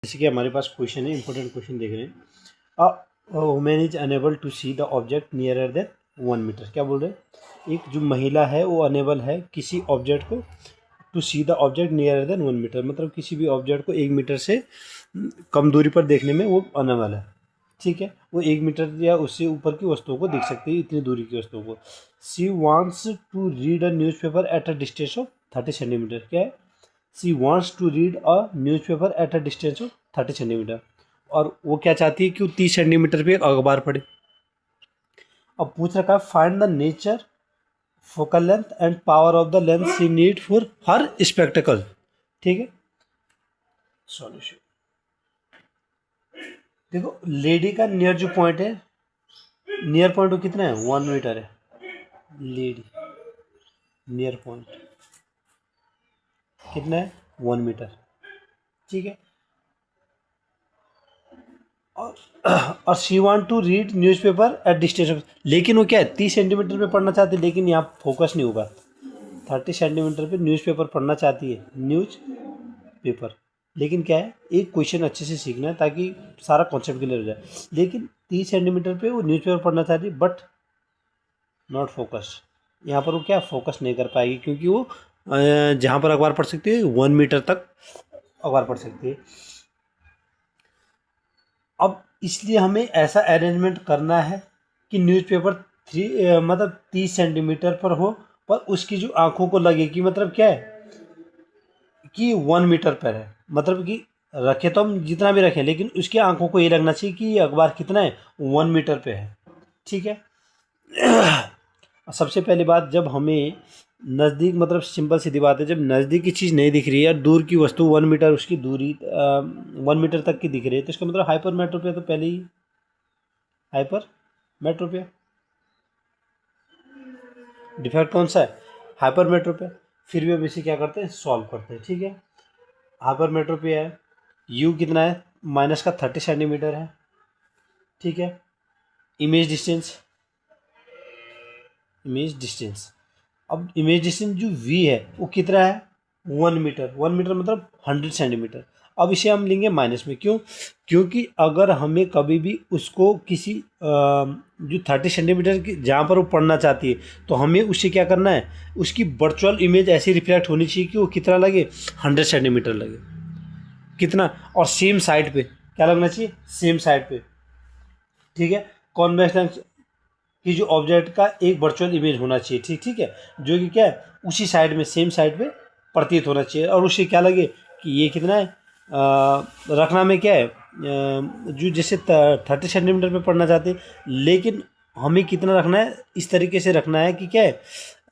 जैसे कि हमारे पास क्वेश्चन है, इंपॉर्टेंट क्वेश्चन देख रहे हैं। A women is enable to see the object nearer than 1 metre. क्या बोल रहे हैं? एक जो महिला है वो अनेबल है किसी ऑब्जेक्ट को to see the object nearer than 1 metre, मतलब किसी भी ऑब्जेक्ट को 1 मीटर से कम दूरी पर देखने में वो अनेबल है। ठीक है, वो 1 मीटर या उससे ऊपर की वस्तुओं को देख सकती है, इतनी दूरी की वस्तुओं को। She wants to read a newspaper at a distance of 30 centimetre. क्या है? She wants to read a newspaper at a distance of 30 centimetre. और वो क्या चाहती है कि वो 30 सेंटीमीटर पे एक अखबार पढ़े। अब पूछ रखा है find the nature, focal length and power of the lens she need for her spectacle. ठीक है, सॉल्यूशन देखो, लेडी का नियर जो पॉइंट है, नियर पॉइंट वो कितना है? 1 मीटर है। लेडी नियर पॉइंट कितना है? 1 मीटर। ठीक है, और she want to read newspaper at distance of, लेकिन वो क्या है 30 सेंटीमीटर पे पढ़ना चाहती है, लेकिन यहाँ फोकस नहीं होगा। 30 सेंटीमीटर पे न्यूज़पेपर पढ़ना चाहती है, न्यूज़ पेपर। लेकिन क्या है, एक क्वेश्चन अच्छे से सीखना है ताकि सारा कॉन्सेप्ट क्लियर हो जाए। लेकिन 30 सेंटीमीटर पे वो न्यूज़पेपर पढ़ना चाहती है, बट नॉट फोकस। यहाँ पर वो क्या फोकस नहीं कर पाएगी, क्योंकि वो जहाँ पर अखबार पढ़ सकती है 1 मीटर तक अखबार पढ़ सकती है। अब इसलिए हमें ऐसा अरेंजमेंट करना है कि न्यूज़पेपर मतलब 30 सेंटीमीटर पर हो, पर उसकी जो आंखों को लगे कि मतलब क्या है कि 1 मीटर पर है। मतलब कि रखे तो हम जितना भी रखें, लेकिन उसकी आंखों को ये लगना चाहिए कि ये अखबार कितना है, 1 मीटर पे है। ठीक है, सबसे पहली बात, जब हमें नज़दीक, मतलब सिंपल सीधी बात है, जब नज़दीक की चीज़ नहीं दिख रही है या दूर की वस्तु 1 मीटर उसकी दूरी 1 मीटर तक की दिख रही है, तो इसका मतलब हाइपर मेट्रोपिया तो पहले ही हाइपर मेट्रोपिया। डिफेक्ट कौन सा है? हाइपर मेट्रोपिया। फिर भी अब इसे क्या करते हैं, सॉल्व करते हैं। ठीक है, हाइपर मेट्रोपिया है, यू कितना है? माइनस का 30 सेंटीमीटर है। ठीक है, इमेज डिस्टेंस, इमेज डिस्टेंस, अब इमेज डिस्टेंस जो वी है वो कितना है? 1 मीटर। 1 मीटर मतलब 100 सेंटीमीटर। अब इसे हम लेंगे माइनस में, क्यों? क्योंकि अगर हमें कभी भी उसको किसी जो 30 सेंटीमीटर की जहाँ पर वो पढ़ना चाहती है, तो हमें उससे क्या करना है, उसकी वर्चुअल इमेज ऐसी रिफ्लेक्ट होनी चाहिए कि वो कितना लगे, 100 सेंटीमीटर लगे। कितना? और सेम साइड पे क्या लगना चाहिए? सेम साइड पे। ठीक है, कॉन्वेक्स लेंस कि जो ऑब्जेक्ट का एक वर्चुअल इमेज होना चाहिए। ठीक ठीक है, जो कि क्या है, उसी साइड में, सेम साइड पे प्रतीत होना चाहिए। और उससे क्या लगे कि ये कितना है, रखना में क्या है, जो जैसे 30 सेंटीमीटर पे पढ़ना चाहते हैं, लेकिन हमें कितना रखना है, इस तरीके से रखना है कि क्या है,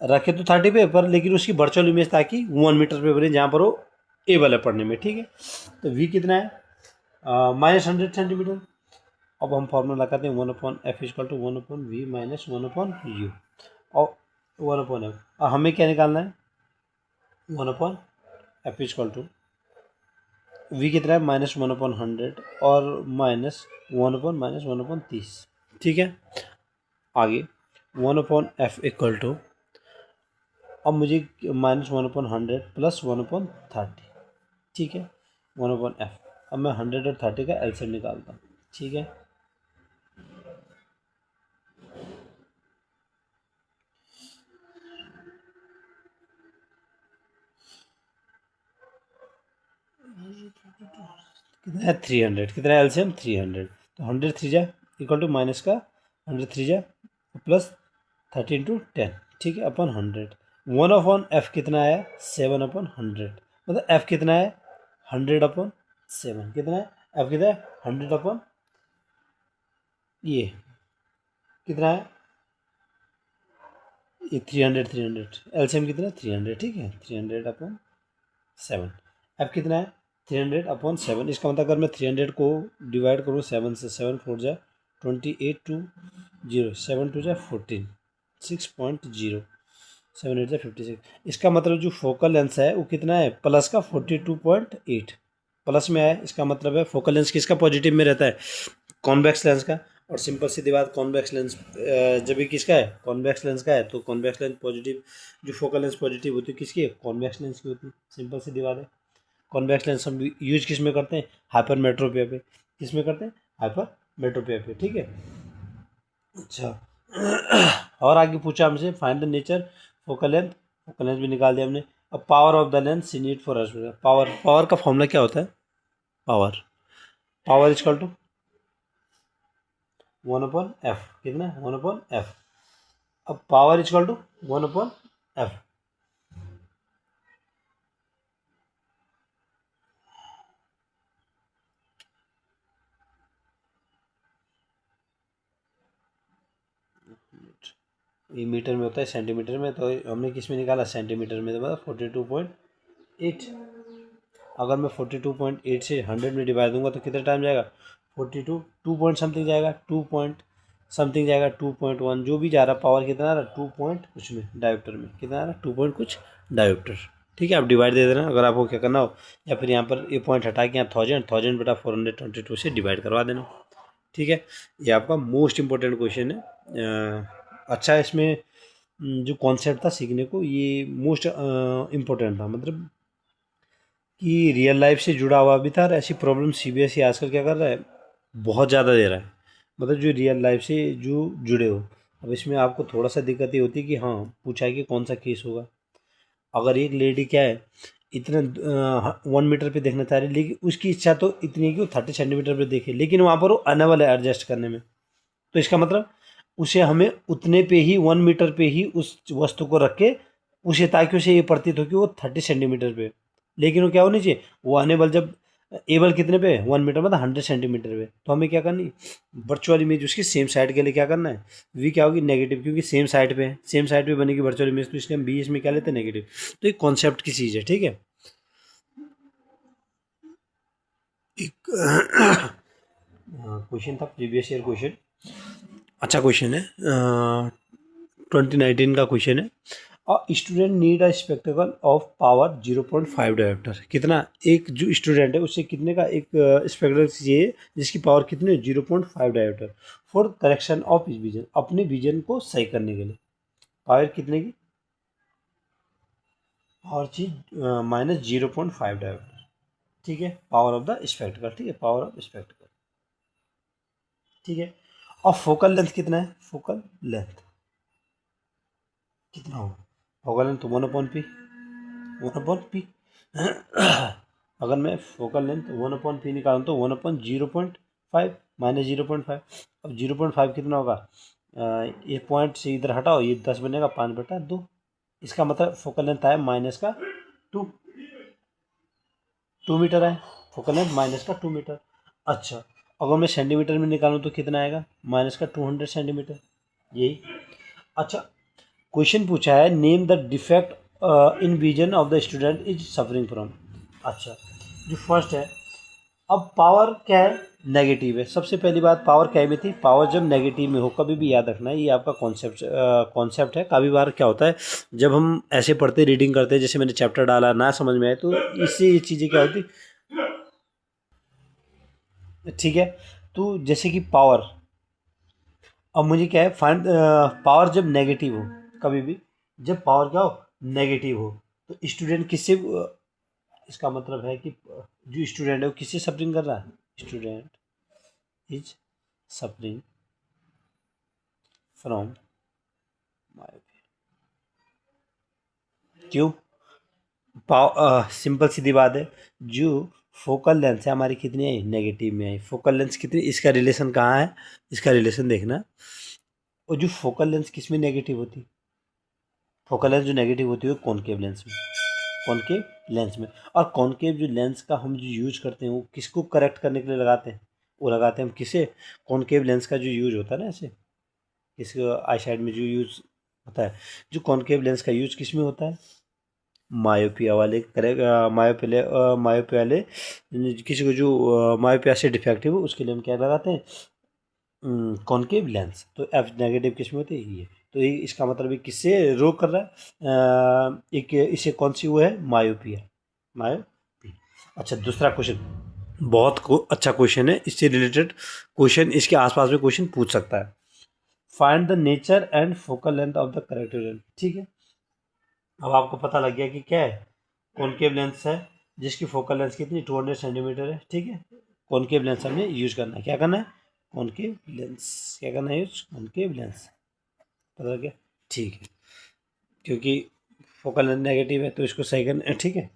रखे तो 30 पे पर, लेकिन उसकी वर्चुअल इमेज ताकि 1 मीटर पे बने, जहाँ पर वो एबल है पढ़ने में। ठीक है, तो वी कितना है? -100 सेंटीमीटर। अब हम फॉर्मूला लगाते हैं 1/f equal to 1/v minus 1/u और 1/f। और हमें क्या निकालना है? 1/f इक्वल टू v कितना है? -1/100 और -1/-1/30। ठीक है, आगे 1/f इक्वल टू, अब मुझे -1/100 प्लस 1/30। ठीक है, 1/f। अब मैं 100 और 30 का एलसीएम निकालता हूँ। ठीक है, कितना है? 300। कितना है एलसीएम? 300। तो 100 3 जा इक्वल टू माइनस का 100 3 जा प्लस 30 × 10। ठीक है, अपन 100। 1/f कितना है? 7/100। मतलब f कितना है? 100/7। कितना है f? कितना है? 100 ये कितना है? ये 300। 300 एलसीएम कितना है? 300। ठीक है, 300/7। f कितना है? 300/7। इसका मतलब अगर मैं 300 को डिवाइड करूँ 7 से, 7 4 जा 28 टू 0, 7 2 जा 14, 6.0, 7 8 जा 56। इसका मतलब जो फोकल लेंस है वो कितना है? प्लस का 42.8 प्लस में है। इसका मतलब है फोकल लेंस किसका पॉजिटिव में रहता है? कॉन्वेक्स लेंस का। और सिंपल सीधी बात, कॉन्वेक्स लेंस जब भी किसका है? कॉन्वेक्स लेंस का है। तो कॉन्वेक्स लेंस पॉजिटिव, जो फोकल लेंस पॉजिटिव होती है किसकी है? कॉन्वेक्स लेंस की होती है। सिंपल सीधी बात है। कॉन्वेक्स लेंस हम यूज किस में करते हैं, हाइपरमेट्रोपिया पे। किस में करते हैं, हाइपरमेट्रोपिया पे, ठीक है। अच्छा और आगे पूछा हमसे find the nature focal length भी निकाल दिया हमने। अब power of the lens need for us, power का फॉर्मूला क्या होता है, पावर इजकल टू 1/f, कितना 1/f। अब पावर इजकल टू 1/f। ये मीटर में होता है, सेंटीमीटर में, तो हमने किस में निकाला, सेंटीमीटर में, तो मतलब 42.8। अगर मैं 42.8 से 100 में डिवाइड दूंगा तो कितना टाइम जाएगा, टू पॉइंट समथिंग जाएगा, 2 पॉइंट समथिंग जाएगा, 2.1 जो भी जा रहा, पावर कितना आ रहा, 2 पॉइंट कुछ में डायोप्टर में, कितना आ रहा, 2 पॉइंट कुछ डायोप्टर, ठीक है। आप डिवाइड दे देना अगर आपको क्या करना हो, या फिर यहाँ पर ये पॉइंट हटा के यहाँ 1000 बटा 422 से डिवाइड करवा देना, ठीक है। ये आपका मोस्ट इम्पोर्टेंट क्वेश्चन है। अच्छा इसमें जो कॉन्सेप्ट था सीखने को, ये मोस्ट इम्पोर्टेंट था, मतलब कि रियल लाइफ से जुड़ा हुआ भी था। और ऐसी प्रॉब्लम सीबीएसई आजकल क्या कर रहा है, बहुत ज़्यादा दे रहा है, मतलब जो रियल लाइफ से जो जुड़े हो। अब इसमें आपको थोड़ा सा दिक्कत ये होती है कि हाँ पूछा है कि कौन सा केस होगा। अगर एक लेडी क्या है, इतने 1 मीटर पे देखना चाह रही है, लेकिन उसकी इच्छा तो इतनी है कि वो 30 सेंटीमीटर पे देखे, लेकिन वहाँ पर वो अनेबल है एडजस्ट करने में, तो इसका मतलब उसे हमें उतने पे ही 1 मीटर पे ही उस वस्तु को रख के उसे, ताकि उसे ये प्रतीत हो कि वो 30 सेंटीमीटर पे, लेकिन वो क्या होनी चाहिए, वो अनेबल जब एबल कितने पे, 1 मीटर मतलब 100 सेंटीमीटर पे। तो हमें क्या करनी, वर्चुअल इमेज उसकी सेम साइड के लिए क्या करना है, वी क्या होगी, नेगेटिव, क्योंकि सेम साइड पे है, सेम साइड पे बनेगी वर्चुअल इमेज, तो इसलिए हम बी इसमें क्या लेते हैं, नेगेटिव। तो एक कॉन्सेप्ट की चीज़ है, ठीक है। एक क्वेश्चन था प्रीवियस ईयर क्वेश्चन, अच्छा क्वेश्चन है, 2019 का क्वेश्चन है। Student need a spectacle of power 0.5 dioptre. कितना, एक जो स्टूडेंट है उससे कितने का एक स्पेक्टिकल चाहिए जिसकी पावर कितनी है, 0.5 dioptre, for correction of his vision, अपने विजन को सही करने के लिए। पावर कितने की, पावर चीज -0.5 डायोप्टर, ठीक है, पावर ऑफ द स्पेक्टिकल, ठीक है, पावर ऑफ स्पेक्टिकल, ठीक है। और फोकल लेंथ कितना है, फोकल लेंथ कितना होगा, फोकल लेंथ 1/p, 1/p। अगर मैं फोकल लेंथ 1/p निकालूँ तो 1/0.5 -0.5। अब 0.5 कितना होगा, ये पॉइंट से इधर हटाओ, ये 10 बनेगा, 5/2। इसका मतलब फोकल लेंथ आया -2 मीटर है, फोकल लेंथ -2 मीटर। अच्छा अगर मैं सेंटीमीटर में निकालूँ तो कितना आएगा, -200 सेंटीमीटर, यही। अच्छा क्वेश्चन पूछा है, name the defect in vision of the student is suffering from. अच्छा जो फर्स्ट है, अब पावर क्या है, नेगेटिव है। सबसे पहली बात, पावर क्या में थी, पावर जब नेगेटिव में हो, कभी भी याद रखना है, ये आपका कॉन्सेप्ट है। काफ़ी बार क्या होता है, जब हम ऐसे पढ़ते रीडिंग करते हैं, जैसे मैंने चैप्टर डाला ना समझ में आए, तो इससे ये चीज़ें क्या होती, ठीक है। तो जैसे कि पावर, अब मुझे क्या है, फाइंड पावर जब नेगेटिव हो, कभी भी जब पावर क्या हो, नेगेटिव हो, तो स्टूडेंट किससे इसका मतलब है कि जो स्टूडेंट है वो किससे सफरिंग कर रहा है, student is suffering from myopia. क्यों, सिंपल सीधी बात है, जो फोकल लेंथ है हमारी कितनी आई, नेगेटिव में आई। फोकल लेंथ कितनी, इसका रिलेशन कहाँ है, इसका रिलेशन देखना। और जो फोकल लेंथ किस में नेगेटिव होती, फोकल लेंथ जो नेगेटिव होती है वो कॉनकेव लेंस में, कॉनकेव लेंस में। और कॉनकेव जो लेंस का हम जो यूज करते हैं वो किसको करेक्ट करने के लिए लगाते हैं, वो लगाते हैं हम किसे, कॉनकेव लेंस का जो यूज होता है ना, ऐसे इस आई साइड में जो यूज होता है, जो कॉनकेव लेंस का यूज किस में होता है, मायोपिया वाले करेक्ट, मायोपिया वाले किसी को जो मायोपिया से डिफेक्टिव हो उसके लिए हम क्या लगाते हैं, कॉनकेव लेंस। तो एफ नेगेटिव किस में होती है, ये। तो ये इसका मतलब है किससे रोक कर रहा है, एक इसे कौन सी वो है, मायोपिया, मायोपिया। अच्छा दूसरा क्वेश्चन बहुत अच्छा क्वेश्चन है, इससे रिलेटेड क्वेश्चन इसके आसपास में क्वेश्चन पूछ सकता है। Find the nature and focal length of the character length, ठीक है। अब आपको पता लग गया कि क्या है, कॉनकेव लेंस है, जिसकी फोकल लेंथ कितनी 200 सेंटीमीटर है, ठीक है। कॉनकेव लेंस हमने यूज करना है, क्या करना है, कॉनकेव लेंस, क्या करना है यूज, कॉनकेव लेंस, पता क्या, ठीक है। क्योंकि फोकल लेंथ नेगेटिव है तो इसको सही करना है, ठीक है।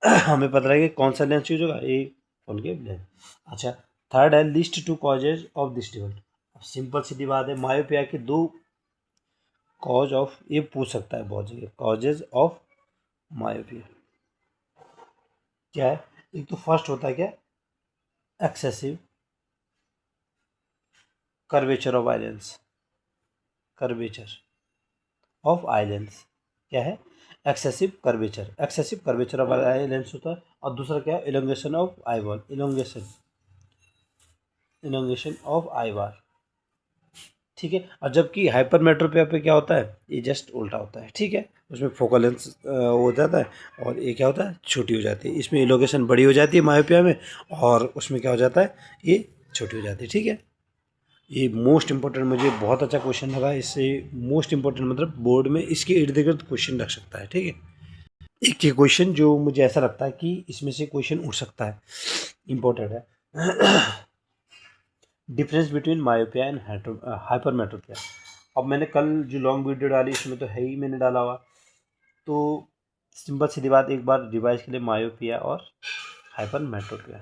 हमें पता है कि कौन सा लेंस यूज होगा, ये कॉनकेव लेंस। अच्छा, थर्ड है list two causes of this defect. Simple सीधी बात है, मायोपिया के दो कॉज ऑफ, ये पूछ सकता है बहुत जगह, कॉजेज ऑफ मायोपिया क्या है। एक तो फर्स्ट होता है क्या, excessive curvature of eye lens, curvature of eye lens क्या है, एक्सेसिव कर्वेचर ऑफ आइलेंस होता है। और दूसरा क्या है, elongation of eyeball, elongation of eyeball, ठीक है। और जबकि हाइपरमेट्रोपिया पे क्या होता है, ये जस्ट उल्टा होता है, ठीक है। उसमें फोकल लेंथ हो जाता है और ये क्या होता है, छोटी हो जाती है। इसमें इलोगेशन बड़ी हो जाती है मायोपिया में, और उसमें क्या हो जाता है, ये छोटी हो जाती है, ठीक है। ये मोस्ट इंपॉर्टेंट, मुझे बहुत अच्छा क्वेश्चन लगा इससे। मोस्ट इंपॉर्टेंट मतलब बोर्ड में इसके इर्द गिर्द क्वेश्चन रख सकता है, ठीक है। एक ये क्वेश्चन जो मुझे ऐसा लगता है कि इसमें से क्वेश्चन उठ सकता है, इंपॉर्टेंट है। Difference between myopia and hypermetropia. अब मैंने कल जो लॉन्ग वीडियो डाली इसमें तो है ही, मैंने डाला हुआ, तो सिंपल सीधी बात एक बार रिवाइज के लिए, मायोपिया और हाइपरमेट्रोपिया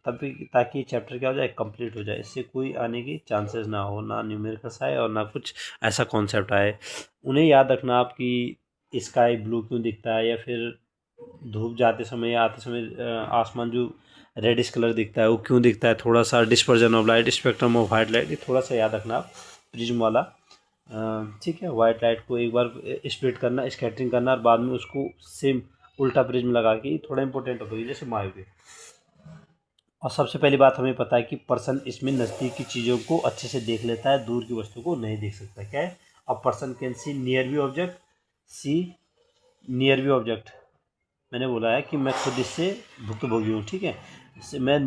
तभी, ताकि चैप्टर क्या हो जाए, कंप्लीट हो जाए, इससे कोई आने की चांसेस ना हो, ना न्यूमेरिकल्स आए और ना कुछ ऐसा कॉन्सेप्ट आए। उन्हें याद रखना आप कि स्काई ब्लू क्यों दिखता है, या फिर धूप जाते समय या आते समय आसमान जो रेडिश कलर दिखता है वो क्यों दिखता है, थोड़ा सा dispersion of light, spectrum of white light, ये थोड़ा सा याद रखना आप, प्रिज्म वाला, ठीक है। वाइट लाइट को एक बार स्प्लिट करना, स्कैटरिंग करना, और बाद में उसको सेम उल्टा प्रिज्म लगा के, थोड़ा इंपॉर्टेंट होता है जैसे मायोपिया। और सबसे पहली बात हमें पता है कि पर्सन इसमें नज़दीक की चीज़ों को अच्छे से देख लेता है, दूर की वस्तु को नहीं देख सकता, क्या है। अब person can see near view object, see near view object, मैंने बोला है कि मैं खुद इससे भुक्तभोगी हूँ, ठीक है। मैं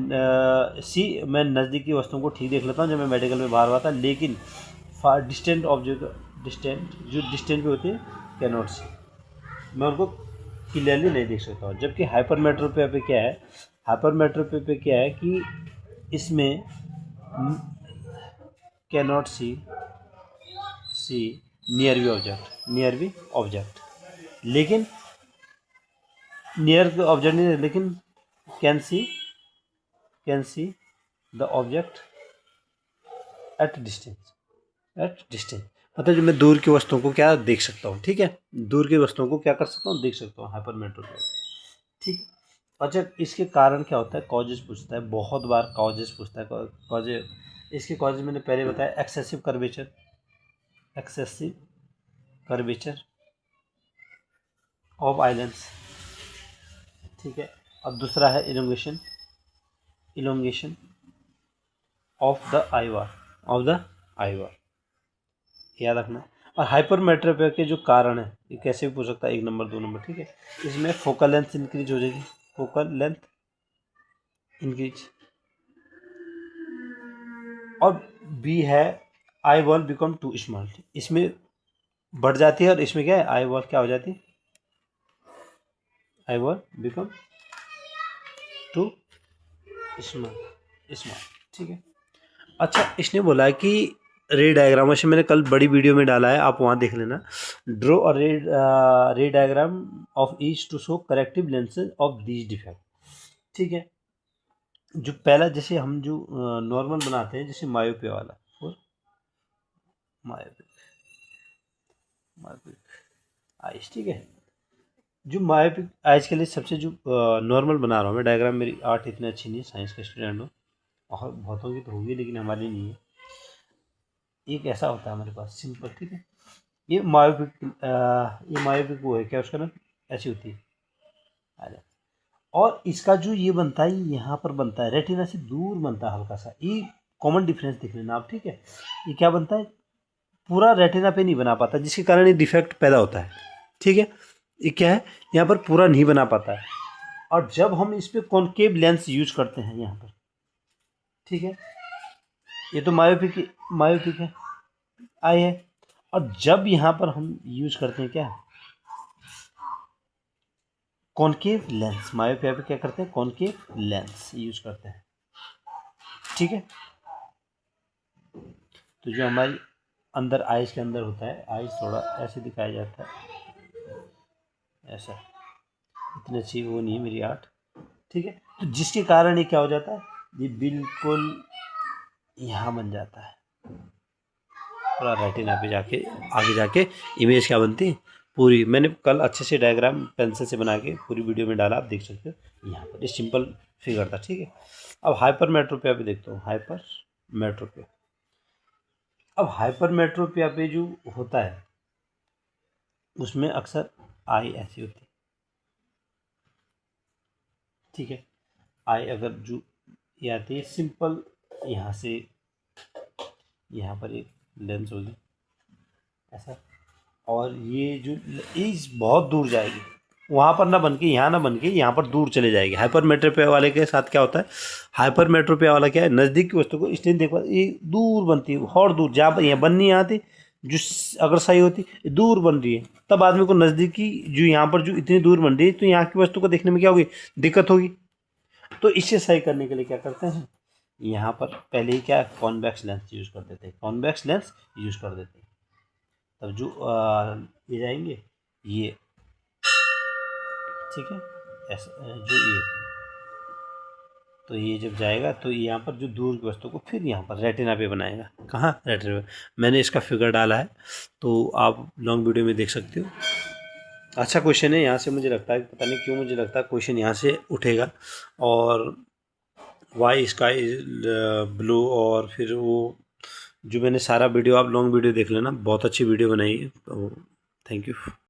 नज़दीक की वस्तुओं को ठीक देख लेता हूँ जब मैं मेडिकल में बाहर हुआ था, लेकिन फार डिस्टेंट ऑब्जेक्ट, डिस्टेंट पे होते हैं, कैन नॉट सी, मैं उनको क्लियरली नहीं देख सकता हूँ। जबकि हाइपरमेट्रोपिया पे क्या है, हाइपरमेट्रोपिया पे क्या है कि इसमें can not see near view object, लेकिन नियर ऑब्जेक्ट नहीं, लेकिन can see the object at distance, मतलब जो मैं दूर की वस्तुओं को क्या देख सकता हूँ, ठीक है। दूर की वस्तुओं को क्या कर सकता हूँ, देख सकता हूँ, हाइपरमेट्रोपिया, ठीक। अच्छा, इसके कारण क्या होता है, कॉजेज पूछता है, बहुत बार कॉजेज पूछता है, कॉजेज, इसके कॉजेज मैंने पहले बताया, एक्सेसिव कर्वेचर ऑफ आइलैंड्स, ठीक है। और दूसरा है इलोंगेशन ऑफ द आईवार, याद रखना। और हाइपरमेट्रोपिया के जो कारण है, ये कैसे भी पूछ सकता है, 1 नंबर 2 नंबर, ठीक है। इसमें फोकल लेंथ इंक्रीज हो जाएगी, फोकल लेंथ इंक्रीज, और बी है eyeball become too small, इसमें बढ़ जाती है, और इसमें क्या है, आई बॉल क्या हो जाती है, eyeball become too small, ठीक है। अच्छा, इसने बोला है कि रे डायग्राम, वैसे मैंने कल बड़ी वीडियो में डाला है, आप वहाँ देख लेना। Draw a ray diagram of each to show corrective lenses of these defect, ठीक है। जो पहला, जैसे हम जो नॉर्मल बनाते हैं, जैसे मायोपिया वाला, और मायोपिक आइस, ठीक है। जो मायोपिक आइस के लिए सबसे जो नॉर्मल बना रहा हूँ मैं डायग्राम, मेरी आर्ट इतनी अच्छी नहीं है, साइंस का स्टूडेंट हूँ, और बहुतों की तो होगी लेकिन हमारी नहीं है। एक ऐसा होता है हमारे पास सिंपल, ठीक है। ये मायोपिक वो है क्या, उसका नाम ऐसी होती है, और इसका जो ये बनता है, यहाँ पर बनता है, रेटिना से दूर बनता है हल्का सा, ये कॉमन डिफरेंस देख लेना आप, ठीक है। ये क्या बनता है, पूरा रेटिना पे नहीं बना पाता, जिसके कारण ये डिफेक्ट पैदा होता है, ठीक है। ये क्या है, यहाँ पर पूरा नहीं बना पाता है, और जब हम इस पर कॉनकेव लेंस यूज करते हैं यहाँ पर, ठीक है, ये तो मायोपिक है, आई है। और जब यहाँ पर हम यूज करते हैं क्या, कॉनकेव लेंस, मायोपिया पे क्या करते हैं, कॉनकेव लेंस यूज करते हैं, ठीक है। तो जो हमारी अंदर आइज के अंदर होता है, आइज थोड़ा ऐसे दिखाया जाता है, ऐसा, इतनी अच्छी वो नहीं है मेरी आर्ट, ठीक है। तो जिसके कारण ये क्या हो जाता है, ये बिल्कुल यहाँ बन जाता है, पूरा रेटिना पे जाके आगे जाके इमेज क्या बनती है पूरी। मैंने कल अच्छे से डायग्राम पेंसिल से बना के पूरी वीडियो में डाला, आप देख सकते हो यहाँ पर, ये सिंपल फिगर था, ठीक है। अब हाइपर मेट्रोपिया पे देखता हूँ, हाइपर मेट्रोपिया। अब हाइपर मेट्रोपिया पे जो होता है उसमें अक्सर आई ऐसी होती है, ठीक है। आई अगर जो ये आती है सिंपल, यहाँ से यहाँ पर एक लेंस होगी ऐसा, और ये जो एज बहुत दूर जाएगी, वहाँ पर ना बन के यहाँ ना बन के यहाँ पर दूर चले जाएगी। हाइपर मेट्रोपिया वाले के साथ क्या होता है, हाइपर मेट्रोपिया वाला क्या है, नज़दीक की वस्तु को इसलिए देख पाते, ये दूर बनती है, और दूर जहाँ पर यहाँ बननी आती, जो अगर सही होती दूर बन रही है, तब आदमी को नज़दीकी जो यहाँ पर जो इतनी दूर बन रही है, तो यहाँ की वस्तु को देखने में क्या होगी, दिक्कत होगी। तो इसे सही करने के लिए क्या करते हैं, यहाँ पर पहले ही क्या कॉन्वेक्स लेंस यूज़ कर देते हैं, कॉन्वेक्स लेंस यूज़ कर देते हैं। तब जो ये जाएंगे ये, ठीक है, ऐसा जो ये, तो ये जब जाएगा तो यहाँ पर जो दूर की वस्तु को फिर यहाँ पर रेटिना पे बनाएगा, कहाँ रेटिना पे। मैंने इसका फिगर डाला है, तो आप लॉन्ग वीडियो में देख सकते हो। अच्छा क्वेश्चन है, यहाँ से मुझे लगता है, पता नहीं क्यों मुझे लगता है क्वेश्चन यहाँ से उठेगा। और वाई स्काई ब्लू, और फिर वो जो मैंने सारा वीडियो, आप लॉन्ग वीडियो देख लेना, बहुत अच्छी वीडियो बनाई है। तो थैंक यू।